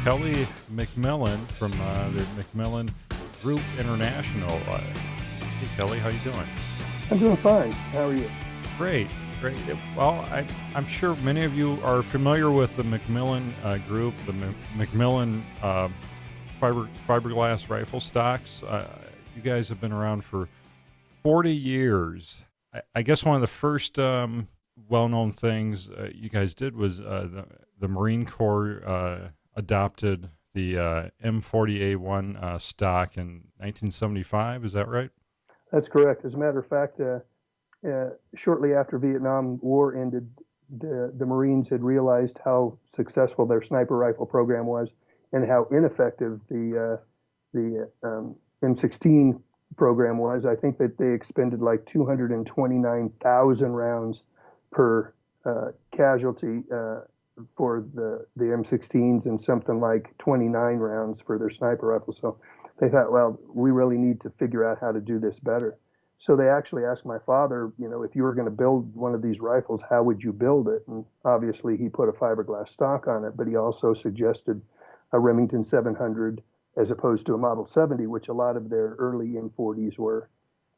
Kelly McMillan from the McMillan Group International. Hey, Kelly, how you doing? I'm doing fine. How are you? Great, great. Well, I'm sure many of you are familiar with the McMillan Group, the McMillan fiberglass rifle stocks. You guys have been around for 40 years. I guess one of the first well-known things you guys did was the Marine Corps adopted the M48 One Stock in 1975. Is that right? That's correct. As a matter of fact, shortly after Vietnam War ended, the Marines had realized how successful their sniper rifle program was and how ineffective the M16 program was. I think that they expended like 229,000 rounds per casualty for the M16s and something like 29 rounds for their sniper rifles. So they thought, well, we really need to figure out how to do this better. So they actually asked my father, if you were going to build one of these rifles, how would you build it? And obviously he put a fiberglass stock on it, but he also suggested a Remington 700 as opposed to a Model 70, which a lot of their early M40s were,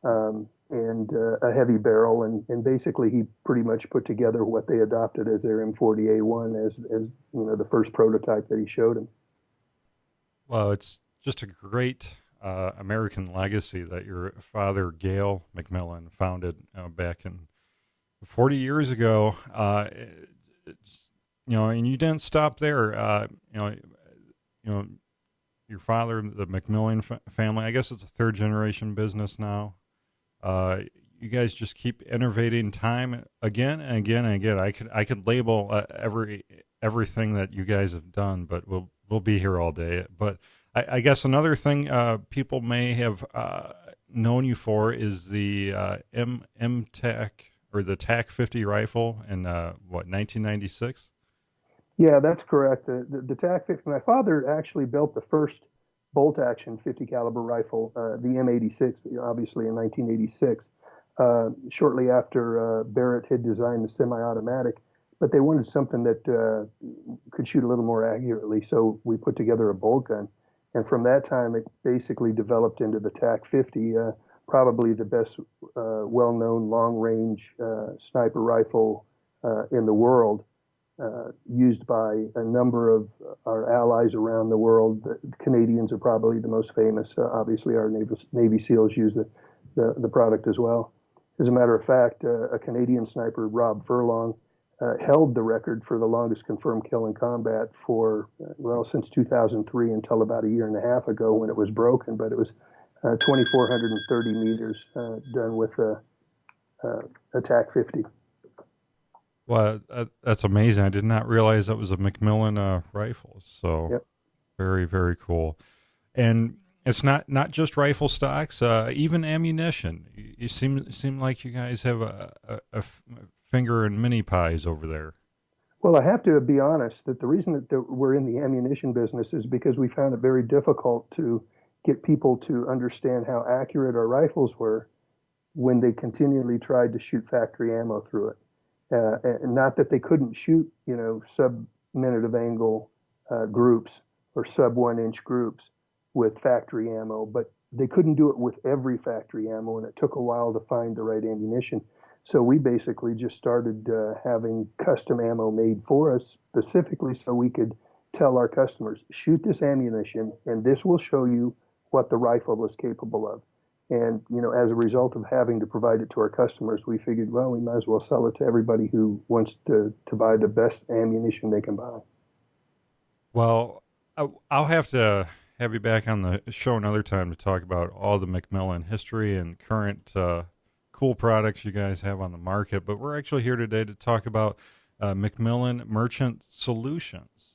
and a heavy barrel. And basically he pretty much put together what they adopted as their M48-1 as the first prototype that he showed him. Well, it's just a great American legacy that your father, Gail McMillan, founded back in 40 years ago. And you didn't stop there. Your father, the McMillan family, I guess it's a third generation business now. You guys just keep innovating time again and again and again. I could label everything that you guys have done, but we'll be here all day. But I guess another thing people may have known you for is the M-TAC or the TAC 50 rifle in 1996. Yeah, that's correct. The TAC 50. My father actually built the first bolt-action 50 caliber rifle, the M86, obviously in 1986. Shortly after Barrett had designed the semi-automatic, but they wanted something that could shoot a little more accurately. So we put together a bolt gun, and from that time, it basically developed into the TAC 50, probably the best well-known long-range sniper rifle in the world. Used by a number of our allies around the world. The Canadians are probably the most famous. Obviously, our Navy SEALs use the product as well. As a matter of fact, a Canadian sniper, Rob Furlong, held the record for the longest confirmed kill in combat for, since 2003 until about a year and a half ago when it was broken. But it was 2,430 meters done with a TAC 50. Well, that's amazing. I did not realize that was a McMillan rifle. So yep. Very, very cool. And it's not just rifle stocks, even ammunition. You seem like you guys have a finger in many pies over there. Well, I have to be honest that the reason that we're in the ammunition business is because we found it very difficult to get people to understand how accurate our rifles were when they continually tried to shoot factory ammo through it. And not that they couldn't shoot, sub-minute of angle groups or sub-1 inch groups with factory ammo, but they couldn't do it with every factory ammo, and it took a while to find the right ammunition. So we basically just started having custom ammo made for us specifically so we could tell our customers, shoot this ammunition, and this will show you what the rifle is capable of. And, as a result of having to provide it to our customers, we figured, well, we might as well sell it to everybody who wants to buy the best ammunition they can buy. Well, I'll have to have you back on the show another time to talk about all the McMillan history and current cool products you guys have on the market. But we're actually here today to talk about McMillan Merchant Solutions.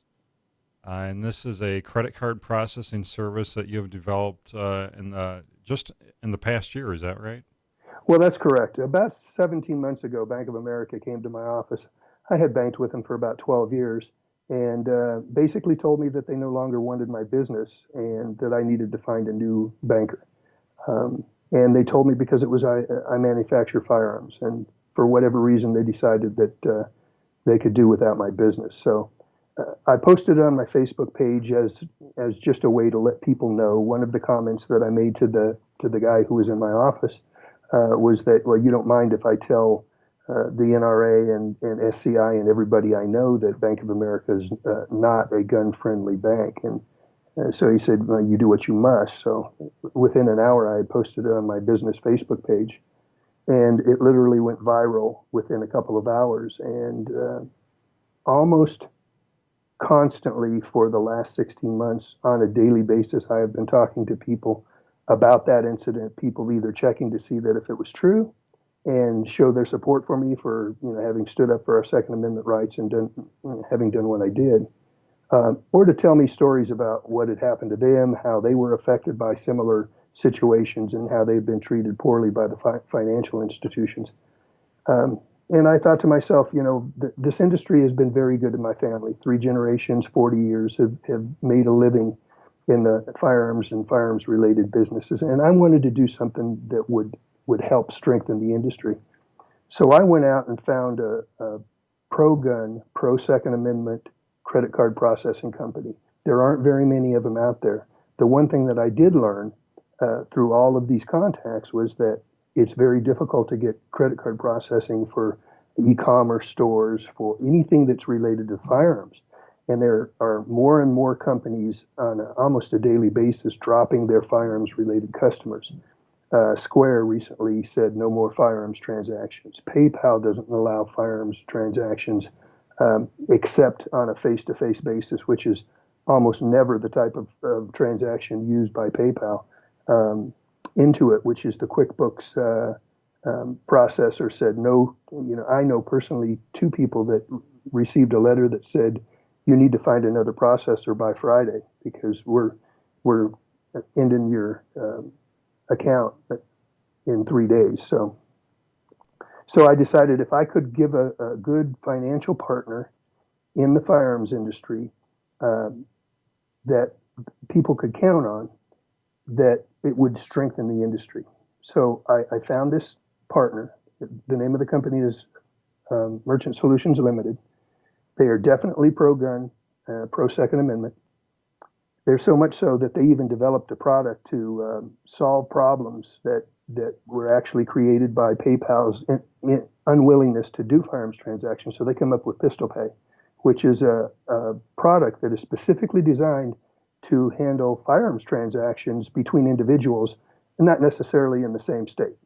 And this is a credit card processing service that you have developed just in the past year. Is that right? Well, that's correct. About 17 months ago, Bank of America came to my office. I had banked with them for about 12 years and basically told me that they no longer wanted my business and that I needed to find a new banker. And they told me because it was I manufacture firearms, and for whatever reason, they decided that they could do without my business. So I posted it on my Facebook page as just a way to let people know. One of the comments that I made to the guy who was in my office was that, well, you don't mind if I tell the NRA and SCI and everybody I know that Bank of America is not a gun-friendly bank. And so he said, well, you do what you must. So within an hour, I had posted it on my business Facebook page, and it literally went viral within a couple of hours. And almost constantly for the last 16 months on a daily basis, I have been talking to people about that incident, people either checking to see that if it was true and show their support for me for having stood up for our Second Amendment rights and having done what I did, or to tell me stories about what had happened to them, how they were affected by similar situations, and how they've been treated poorly by the financial institutions. And I thought to myself, this industry has been very good in my family. 3 generations, 40 years have made a living in the firearms and firearms-related businesses. And I wanted to do something that would help strengthen the industry. So I went out and found a ProGun, Pro Second Amendment credit card processing company. There aren't very many of them out there. The one thing that I did learn through all of these contacts was that it's very difficult to get credit card processing for e-commerce stores, for anything that's related to firearms. And there are more and more companies on almost a daily basis dropping their firearms-related customers. Square recently said no more firearms transactions. PayPal doesn't allow firearms transactions except on a face-to-face basis, which is almost never the type of transaction used by PayPal. Intuit, which is the QuickBooks processor, said no. I know personally 2 people that received a letter that said you need to find another processor by Friday because we're ending your account in 3 days. So I decided if I could give a good financial partner in the firearms industry that people could count on, that it would strengthen the industry. So I found this partner. The name of the company is Merchant Solutions Limited. They are definitely pro-gun, pro-Second Amendment. They're so much so that they even developed a product to solve problems that were actually created by PayPal's unwillingness to do firearms transactions. So they come up with Pistol Pay, which is a product that is specifically designed to handle firearms transactions between individuals, not necessarily in the same state.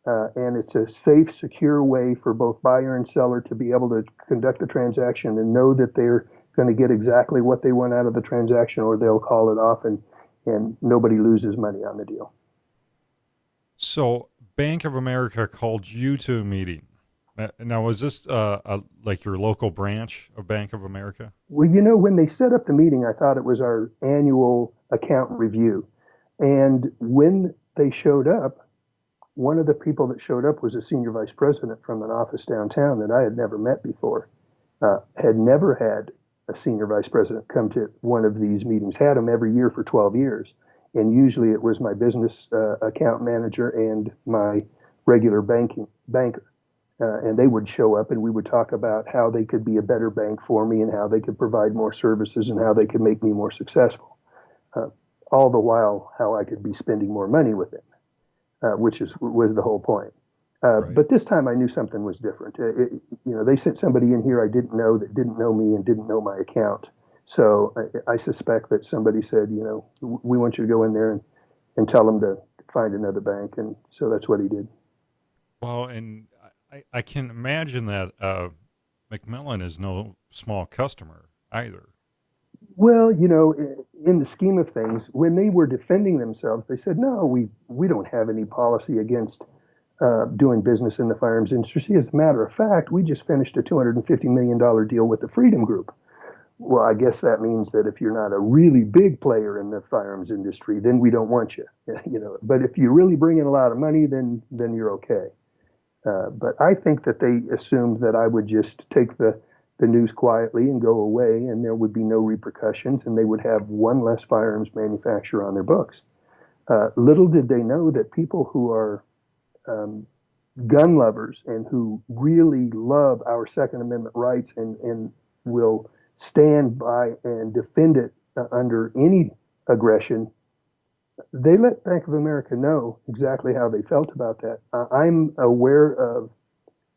And it's a safe, secure way for both buyer and seller to be able to conduct a transaction and know that they're going to get exactly what they want out of the transaction, or they'll call it off and nobody loses money on the deal. So Bank of America called you to a meeting. Now, was this like your local branch of Bank of America? Well, when they set up the meeting, I thought it was our annual account review. And when they showed up, one of the people that showed up was a senior vice president from an office downtown that I had never met before. Had never had a senior vice president come to one of these meetings, had them every year for 12 years. And usually it was my business account manager and my regular banker. And they would show up and we would talk about how they could be a better bank for me and how they could provide more services and how they could make me more successful. All the while, how I could be spending more money with it, which was the whole point. Right. But this time I knew something was different. They sent somebody in here I didn't know that didn't know me and didn't know my account. So I suspect that somebody said, we want you to go in there and tell them to find another bank. And so that's what he did. Well, and I can imagine that McMillan is no small customer either. Well, in the scheme of things, when they were defending themselves, they said, no, we don't have any policy against doing business in the firearms industry. As a matter of fact, we just finished a $250 million deal with the Freedom Group. Well, I guess that means that if you're not a really big player in the firearms industry, then we don't want you. But if you really bring in a lot of money, then you're okay. But I think that they assumed that I would just take the news quietly and go away, and there would be no repercussions, and they would have one less firearms manufacturer on their books. Little did they know that people who are gun lovers and who really love our Second Amendment rights and will stand by and defend it under any aggression, they let Bank of America know exactly how they felt about that. I'm aware of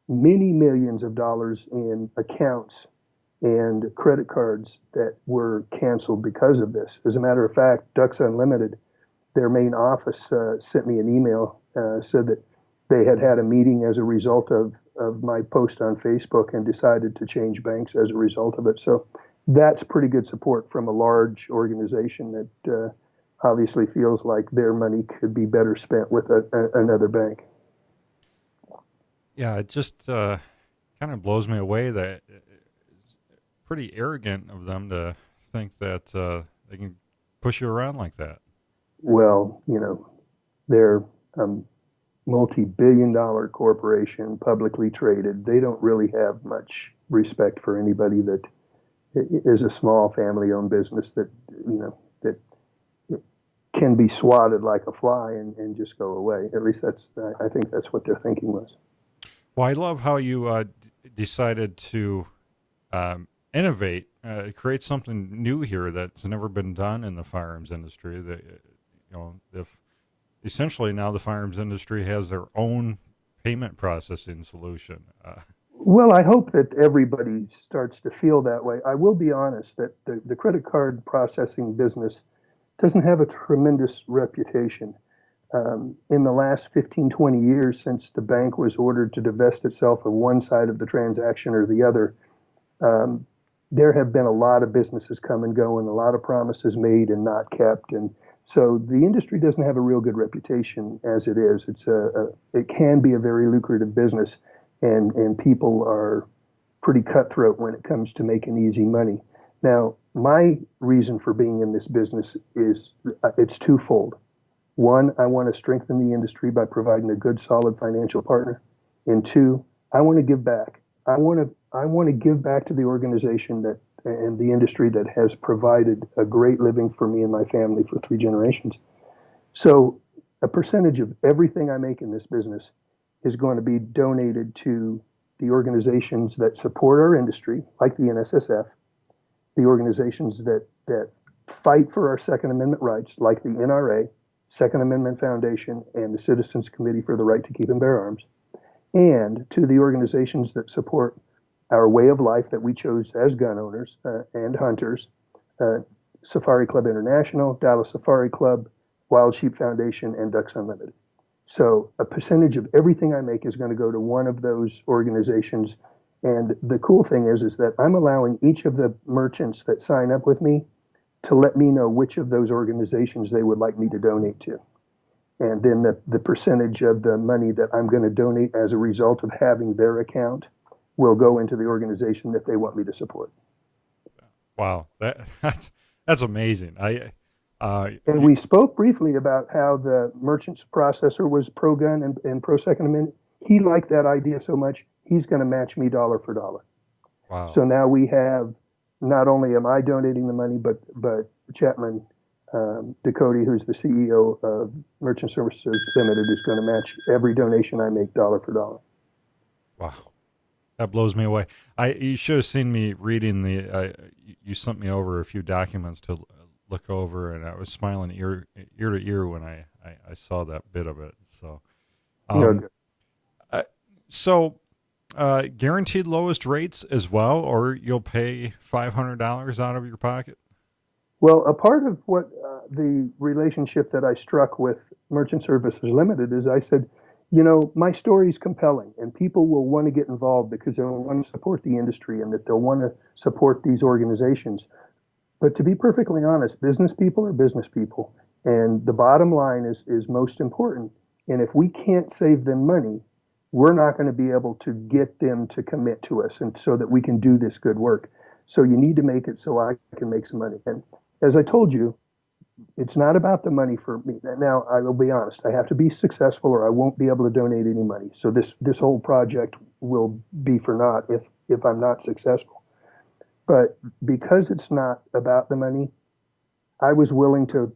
many millions of dollars in accounts and credit cards that were canceled because of this. As a matter of fact, Ducks Unlimited, their main office, sent me an email, said that they had had a meeting as a result of my post on Facebook and decided to change banks as a result of it. So that's pretty good support from a large organization that obviously feels like their money could be better spent with another bank. Yeah, it just kind of blows me away that it's pretty arrogant of them to think that they can push you around like that. Well, they're a multi-billion-dollar corporation, publicly traded. They don't really have much respect for anybody that is a small family-owned business that can be swatted like a fly and just go away. At least I think that's what their thinking was. Well, I love how you decided to innovate, create something new here that's never been done in the firearms industry. That if essentially now the firearms industry has their own payment processing solution. Well, I hope that everybody starts to feel that way. I will be honest that the credit card processing business doesn't have a tremendous reputation. In the last 15, 20 years, since the bank was ordered to divest itself of one side of the transaction or the other, there have been a lot of businesses come and go and a lot of promises made and not kept. And so the industry doesn't have a real good reputation as it is. It can be a very lucrative business, and people are pretty cutthroat when it comes to making easy money. Now, my reason for being in this business is it's twofold. One, I want to strengthen the industry by providing a good, solid financial partner. And two, I want to give back. I want to give back to the organization that and the industry that has provided a great living for me and my family for 3 generations. So a percentage of everything I make in this business is going to be donated to the organizations that support our industry, like the NSSF, the organizations that fight for our Second Amendment rights, like the NRA, Second Amendment Foundation, and the Citizens Committee for the Right to Keep and Bear Arms, and to the organizations that support our way of life that we chose as gun owners and hunters, Safari Club International, Dallas Safari Club, Wild Sheep Foundation, and Ducks Unlimited. So a percentage of everything I make is going to go to one of those organizations. And the cool thing is that I'm allowing each of the merchants that sign up with me to let me know which of those organizations they would like me to donate to. And then the percentage of the money that I'm going to donate as a result of having their account will go into the organization that they want me to support. Wow, that's amazing. And we spoke briefly about how the merchant's processor was pro-gun and pro-Second Amendment. He liked that idea so much, he's going to match me dollar for dollar. Wow. So now we have, not only am I donating the money, but Chapman Ducote, who's the CEO of Merchant Services Limited, is going to match every donation I make dollar for dollar. Wow. That blows me away. You should have seen me reading you sent me over a few documents to look over, and I was smiling ear to ear when I saw that bit of it. So, guaranteed lowest rates as well, or you'll pay $500 out of your pocket? Well, a part of what the relationship that I struck with Merchant Services Limited is I said, my story is compelling and people will want to get involved because they'll want to support the industry and that they'll want to support these organizations. But to be perfectly honest, business people are business people. And the bottom line is most important. And if we can't save them money, we're not going to be able to get them to commit to us and so that we can do this good work. So you need to make it so I can make some money. And as I told you, it's not about the money for me. Now, I will be honest, I have to be successful or I won't be able to donate any money. So this whole project will be for naught if I'm not successful. But because it's not about the money, I was willing to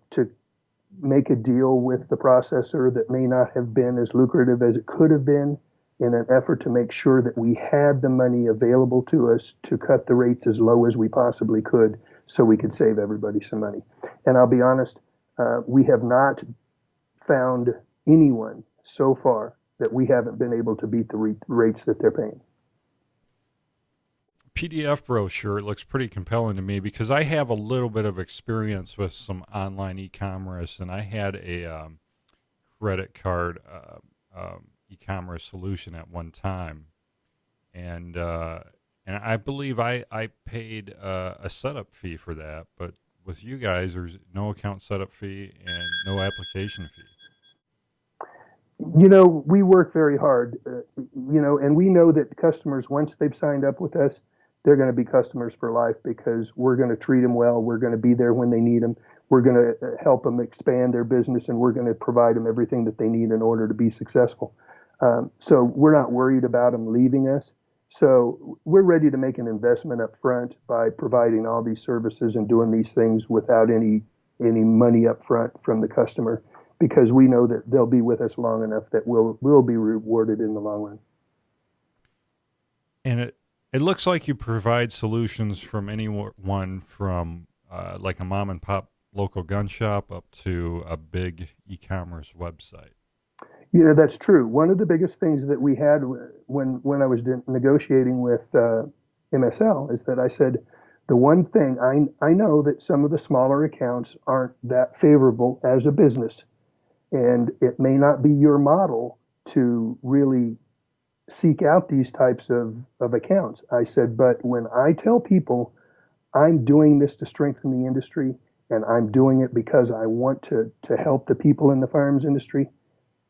make a deal with the processor that may not have been as lucrative as it could have been, in an effort to make sure that we had the money available to us to cut the rates as low as we possibly could so we could save everybody some money. And I'll be honest, we have not found anyone so far that we haven't been able to beat the rates that they're paying. PDF brochure looks pretty compelling to me because I have a little bit of experience with some online e-commerce, and I had a credit card e-commerce solution at one time, and I believe I paid a setup fee for that, but with you guys, there's no account setup fee and no application fee. You know, we work very hard, and we know that customers, once they've signed up with us, they're going to be customers for life because we're going to treat them well. We're going to be there when they need them. We're going to help them expand their business, and we're going to provide them everything that they need in order to be successful. So we're not worried about them leaving us. So we're ready to make an investment up front by providing all these services and doing these things without any money up front from the customer, because we know that they'll be with us long enough that we'll be rewarded in the long run. And it looks like you provide solutions from anyone from like a mom and pop local gun shop up to a big e-commerce website. Yeah, that's true. One of the biggest things that we had when I was negotiating with MSL is that I said, the one thing I know that some of the smaller accounts aren't that favorable as a business, and it may not be your model to really seek out these types of accounts. I said, but when I tell people I'm doing this to strengthen the industry and I'm doing it because I want to help the people in the firearms industry,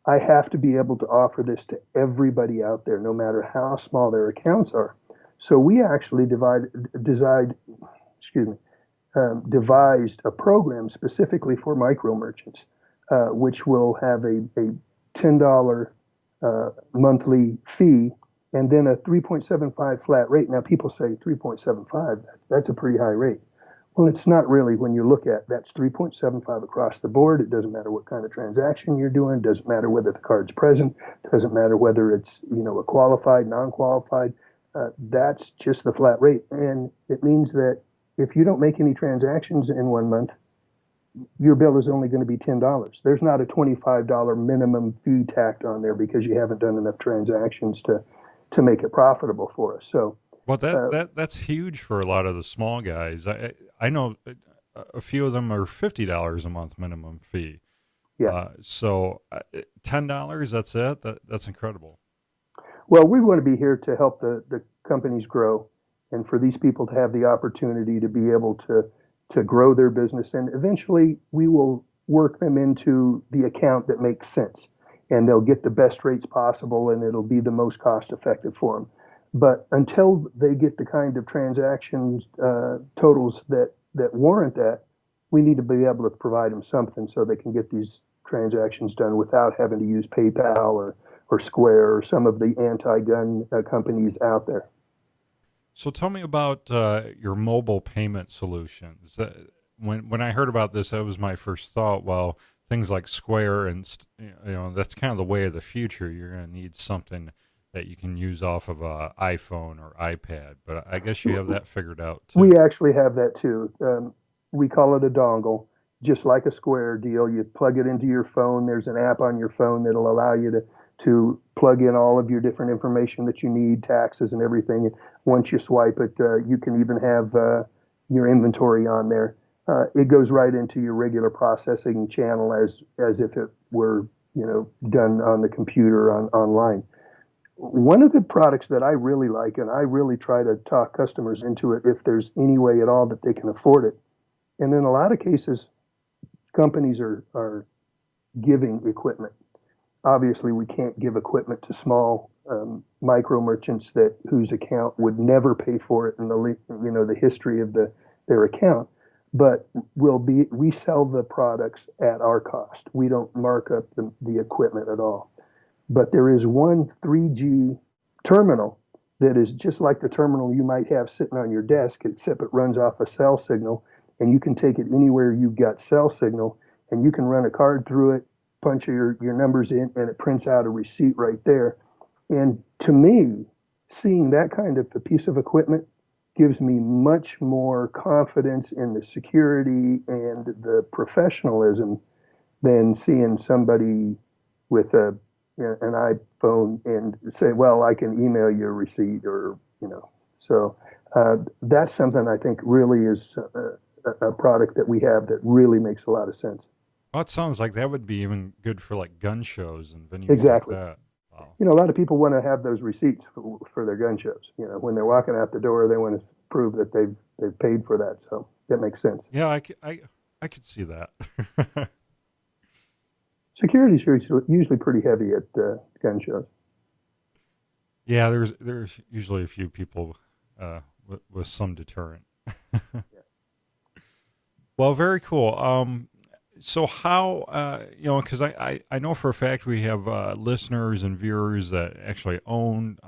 I have to be able to offer this to everybody out there, no matter how small their accounts are. So we actually devised a program specifically for micro merchants, which will have a $10 monthly fee and then a 3.75 flat rate. Now people say 3.75, that's a pretty high rate. Well, it's not really. When you look at that's 3.75 across the board. It doesn't matter what kind of transaction you're doing. It doesn't matter whether the card's present. It doesn't matter whether it's a qualified, non-qualified. That's just the flat rate, and it means that if you don't make any transactions in 1 month, your bill is only going to be $10. There's not a $25 minimum fee tacked on there because you haven't done enough transactions to make it profitable for us. So. Well, that's huge for a lot of the small guys. I know a few of them are $50 a month minimum fee. Yeah. So $10, that's it. That's incredible. Well, we want to be here to help the companies grow, and for these people to have the opportunity to be able to grow their business, and eventually we will work them into the account that makes sense, and they'll get the best rates possible, and it'll be the most cost effective for them. But until they get the kind of transactions totals that warrant that, we need to be able to provide them something so they can get these transactions done without having to use PayPal or Square or some of the anti-gun companies out there. So tell me about your mobile payment solutions. When I heard about this, that was my first thought. Well, things like Square and that's kind of the way of the future. You're going to need something that you can use off of an iPhone or iPad, but I guess you have that figured out too. We actually have that too. We call it a dongle, just like a Square deal. You plug it into your phone. There's an app on your phone that'll allow you to plug in all of your different information that you need, taxes and everything. And once you swipe it, you can even have your inventory on there. It goes right into your regular processing channel as if it were done on the computer online. One of the products that I really like, and I really try to talk customers into it if there's any way at all that they can afford it. And in a lot of cases, companies are giving equipment. Obviously, we can't give equipment to small micro merchants whose account would never pay for it in the history of their account. But we sell the products at our cost. We don't mark up the equipment at all. But there is one 3G terminal that is just like the terminal you might have sitting on your desk, except it runs off a cell signal, and you can take it anywhere you've got cell signal, and you can run a card through it, punch your numbers in, and it prints out a receipt right there. And to me, seeing that kind of a piece of equipment gives me much more confidence in the security and the professionalism than seeing somebody with an iPhone and say, well, I can email you a receipt or, So that's something I think really is a product that we have that really makes a lot of sense. Well, it sounds like that would be even good for like gun shows and venues Exactly. like that. Wow. A lot of people want to have those receipts for their gun shows. When they're walking out the door, they want to prove that they've paid for that. So that makes sense. Yeah, I could see that. Security is usually pretty heavy at gun shows. Yeah, there's usually a few people with some deterrent. Yeah. Well, very cool. So how, because I know for a fact we have listeners and viewers that actually own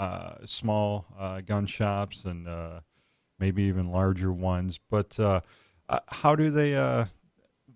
small gun shops and maybe even larger ones. But how do they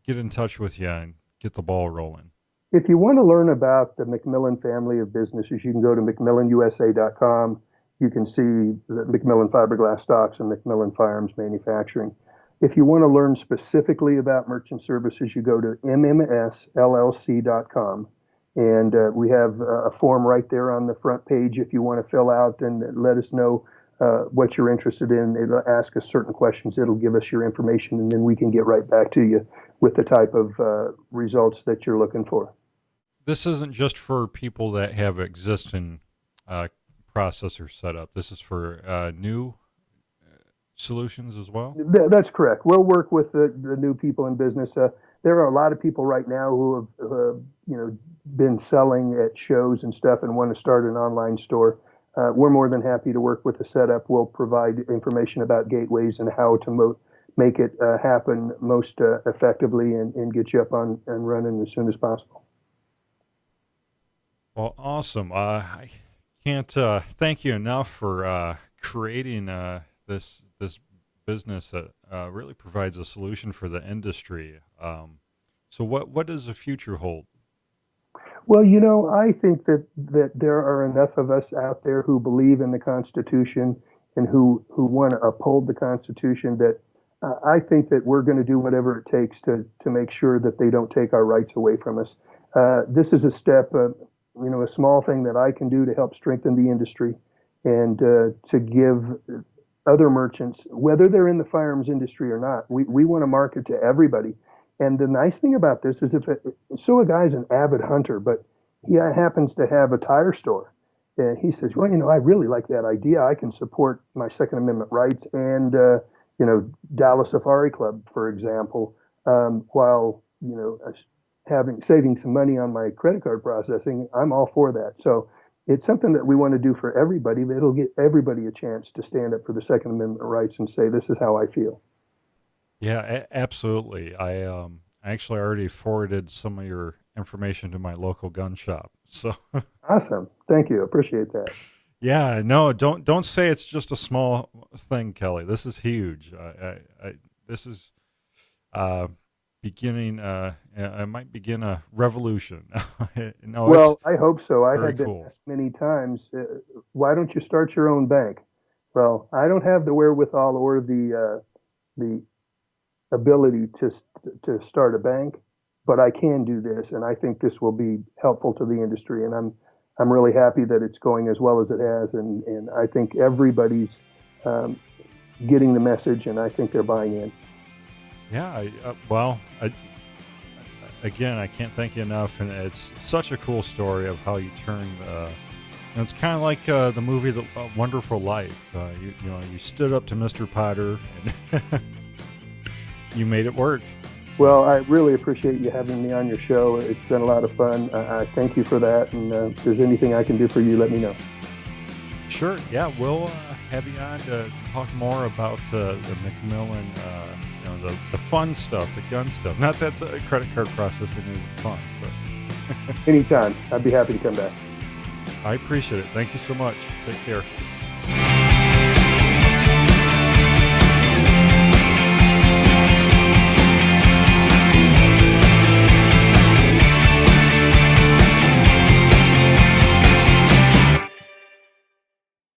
get in touch with you and get the ball rolling? If you want to learn about the McMillan family of businesses, you can go to McMillanUSA.com. You can see the McMillan fiberglass stocks and McMillan Firearms Manufacturing. If you want to learn specifically about merchant services, you go to MMSLLC.com. And we have a form right there on the front page if you want to fill out and let us know what you're interested in. It'll ask us certain questions. It'll give us your information, and then we can get right back to you with the type of results that you're looking for. This isn't just for people that have existing processors set up. This is for new solutions as well? That's correct. We'll work with the new people in business. There are a lot of people right now who have been selling at shows and stuff and want to start an online store. We're more than happy to work with the setup. We'll provide information about gateways and how to make it happen most effectively and get you up on and running as soon as possible. Well, awesome. I can't thank you enough for creating this business that really provides a solution for the industry. So what does the future hold? Well, I think that there are enough of us out there who believe in the Constitution and who want to uphold the Constitution that I think that we're going to do whatever it takes to make sure that they don't take our rights away from us. This is a step, a small thing that I can do to help strengthen the industry and to give other merchants, whether they're in the firearms industry or not, we want to market to everybody. And the nice thing about this is a guy's an avid hunter, but he happens to have a tire store. And he says, well, I really like that idea. I can support my Second Amendment rights and, Dallas Safari Club, for example, while, saving some money on my credit card processing. I'm all for that. So it's something that we want to do for everybody. It'll get everybody a chance to stand up for the Second Amendment rights and say, this is how I feel. Yeah, absolutely. I actually already forwarded some of your information to my local gun shop. So awesome. Thank you. Appreciate that. Yeah, no, don't say it's just a small thing, Kelly. This is huge. This is beginning. I might begin a revolution. No, well, I hope so. I have been cool. asked many times, why don't you start your own bank? Well, I don't have the wherewithal or the ability to start a bank, but I can do this, and I think this will be helpful to the industry. And I'm really happy that it's going as well as it has, and I think everybody's getting the message, and I think they're buying in. Yeah, again, I can't thank you enough, and it's such a cool story of how you turned. It's kind of like the movie The Wonderful Life. You stood up to Mr. Potter, and you made it work. Well, I really appreciate you having me on your show. It's been a lot of fun. I thank you for that. And if there's anything I can do for you, let me know. Sure. Yeah, we'll have you on to talk more about the McMillan, the fun stuff, the gun stuff. Not that the credit card processing isn't fun, but anytime. I'd be happy to come back. I appreciate it. Thank you so much. Take care.